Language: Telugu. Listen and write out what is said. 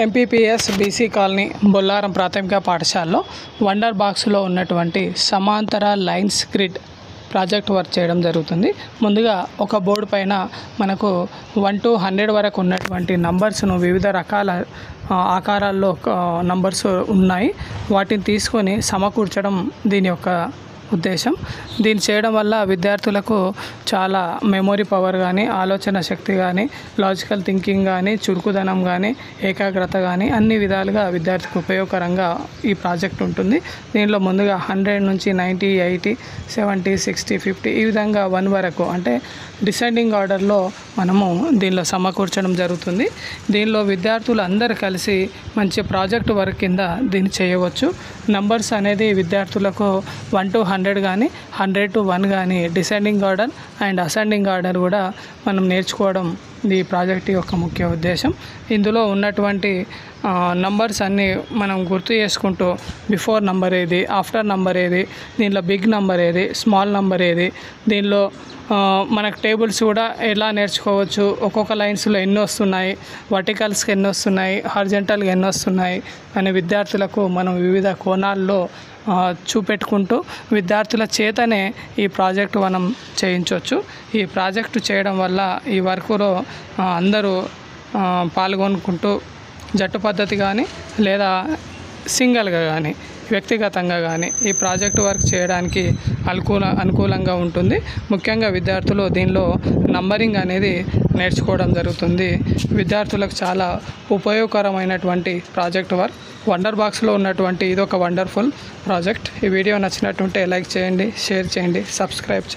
ఎంపీపీఎస్ బీసీ కాలనీ బొల్లారం ప్రాథమిక పాఠశాలలో వండర్ బాక్స్లో ఉన్నటువంటి సమాంతర లైన్స్ గ్రిడ్ ప్రాజెక్ట్ వర్క్ చేయడం జరుగుతుంది. ముందుగా ఒక బోర్డు పైన మనకు 1 to 100 వరకు ఉన్నటువంటి నంబర్స్ను వివిధ రకాల ఆకారాల్లో నంబర్స్ ఉన్నాయి. వాటిని తీసుకొని సమకూర్చడం దీని యొక్క ఉద్దేశం. దీన్ని చేయడం వల్ల విద్యార్థులకు చాలా మెమొరీ పవర్ కానీ, ఆలోచన శక్తి కానీ, లాజికల్ థింకింగ్ కానీ, చురుకుదనం కానీ, ఏకాగ్రత కానీ అన్ని విధాలుగా విద్యార్థికి ఉపయోగకరంగా ఈ ప్రాజెక్ట్ ఉంటుంది. దీనిలో ముందుగా 100 నుంచి 90, 80, 70, 60, 50 ఈ విధంగా 1 వరకు అంటే డిసెండింగ్ ఆర్డర్లో మనము దీనిలో సమకూర్చడం జరుగుతుంది. దీనిలో విద్యార్థులు అందరూ కలిసి మంచి ప్రాజెక్ట్ వర్క్ కింద దీన్ని చేయవచ్చు. నంబర్స్ అనేది విద్యార్థులకు 1 to 100 కానీ, 100 to 1 కానీ descending order and ascending order కూడా మనం నేర్చుకోవడం ఈ ప్రాజెక్ట్ యొక్క ముఖ్య ఉద్దేశం. ఇందులో ఉన్నటువంటి నంబర్స్ అన్నీ మనం గుర్తు చేసుకుంటూ బిఫోర్ నంబర్ ఏది, ఆఫ్టర్ నంబర్ ఏది, దీనిలో బిగ్ నంబర్ ఏది, స్మాల్ నంబర్ ఏది, దీనిలో మనకు టేబుల్స్ కూడా ఎలా నేర్చుకోవచ్చు, ఒక్కొక్క లైన్స్లో ఎన్ని వస్తున్నాయి, వర్టికల్స్కి ఎన్ని వస్తున్నాయి, హారిజంటల్గా ఎన్ని వస్తున్నాయి అనే విద్యార్థులకు మనం వివిధ కోణాల్లో చూపెట్టుకుంటూ విద్యార్థుల చేతనే ఈ ప్రాజెక్టు మనం చేయించవచ్చు. ఈ ప్రాజెక్టు చేయడం వల్ల ఈ వర్క్లో అందరూ పాల్గొనుకుంటూ జట్టు పద్ధతి కానీ లేదా సింగిల్గా కానీ వ్యక్తిగతంగా కానీ ఈ ప్రాజెక్ట్ వర్క్ చేయడానికి అనుకూలంగా ఉంటుంది. ముఖ్యంగా విద్యార్థులు దీనిలో నంబరింగ్ అనేది నేర్చుకోవడం జరుగుతుంది. విద్యార్థులకు చాలా ఉపయోగకరమైనటువంటి ప్రాజెక్ట్ వర్క్. వండర్ బాక్స్లో ఉన్నటువంటి ఇది ఒక వండర్ఫుల్ ప్రాజెక్ట్. ఈ వీడియో నచ్చినట్టుంటే లైక్ చేయండి, షేర్ చేయండి, సబ్స్క్రైబ్ చేయండి.